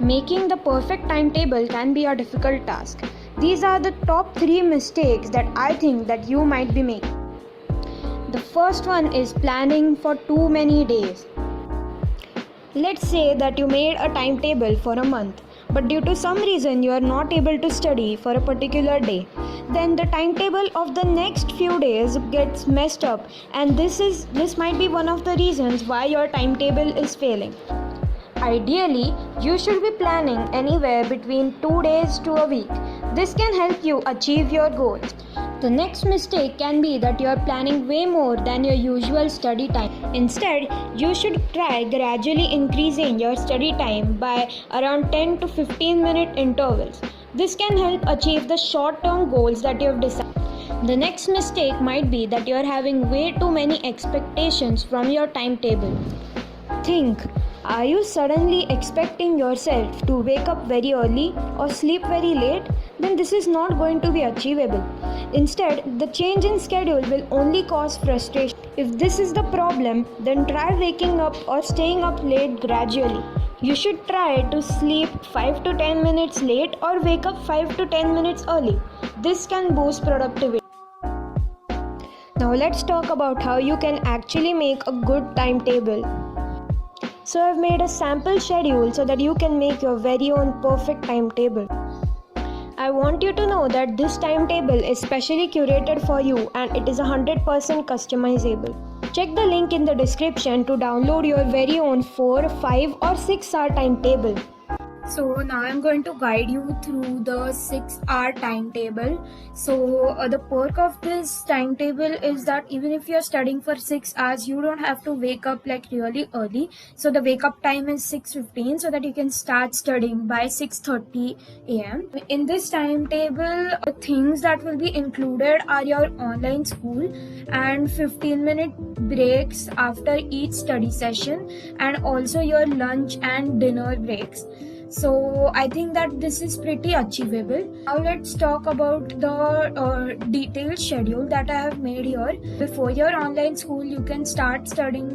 Making the perfect timetable can be a difficult task. These are the top 3 mistakes that I think that you might be making. The first one is planning for too many days. Let's say that you made a timetable for a month, but due to some reason you are not able to study for a particular day. Then the timetable of the next few days gets messed up, and this might be one of the reasons why your timetable is failing. Ideally, you should be planning anywhere between 2 days to a week. This can help you achieve your goals. The next mistake can be that you are planning way more than your usual study time. Instead, you should try gradually increasing your study time by around 10 to 15 minute intervals. This can help achieve the short-term goals that you have decided. The next mistake might be that you are having way too many expectations from your timetable. Think, are you suddenly expecting yourself to wake up very early or sleep very late? Then this is not going to be achievable. Instead, the change in schedule will only cause frustration. If this is the problem, then try waking up or staying up late gradually. You should try to sleep 5 to 10 minutes late or wake up 5 to 10 minutes early. This can boost productivity. Now let's talk about how you can actually make a good timetable. So I've made a sample schedule so that you can make your very own perfect timetable. I want you to know that this timetable is specially curated for you and it is 100% customizable. Check the link in the description to download your very own 4, 5 or 6 hour timetable. So now I'm going to guide you through the 6-hour timetable. So the perk of this timetable is that even if you're studying for 6 hours, you don't have to wake up like really early. So the wake up time is 6:15 so that you can start studying by 6:30 a.m. In this timetable, the things that will be included are your online school and 15-minute breaks after each study session, and also your lunch and dinner breaks. So I think that this is pretty achievable. Now let's talk about the detailed schedule that I have made here. Before your online school, you can start studying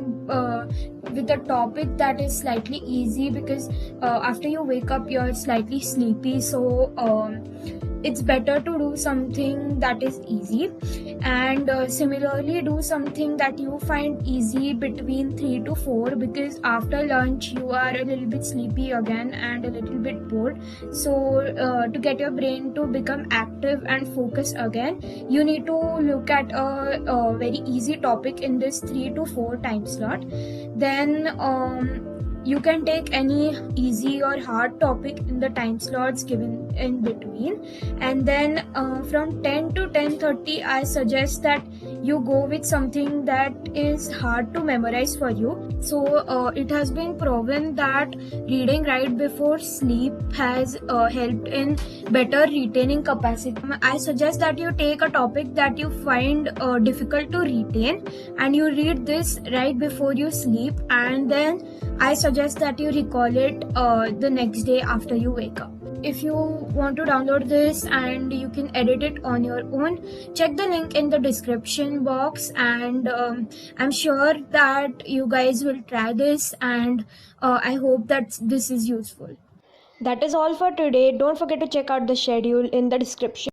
with a topic that is slightly easy, because after you wake up you're slightly sleepy, so it's better to do something that is easy, and similarly do something that you find easy between 3 to 4, because after lunch you are a little bit sleepy again and a little bit bored. So to get your brain to become active and focus again, you need to look at a very easy topic in this 3 to 4 time slot. Then you can take any easy or hard topic in the time slots given in between, and then from 10 to 10:30 I suggest that you go with something that is hard to memorize for you. So it has been proven that reading right before sleep has helped in better retaining capacity. I suggest that you take a topic that you find difficult to retain and you read this right before you sleep, and then I suggest that you recall it the next day after you wake up. If you want to download this and you can edit it on your own, check the link in the description box, and I'm sure that you guys will try this, and I hope that this is useful. That is all for today. Don't forget to check out the schedule in the description.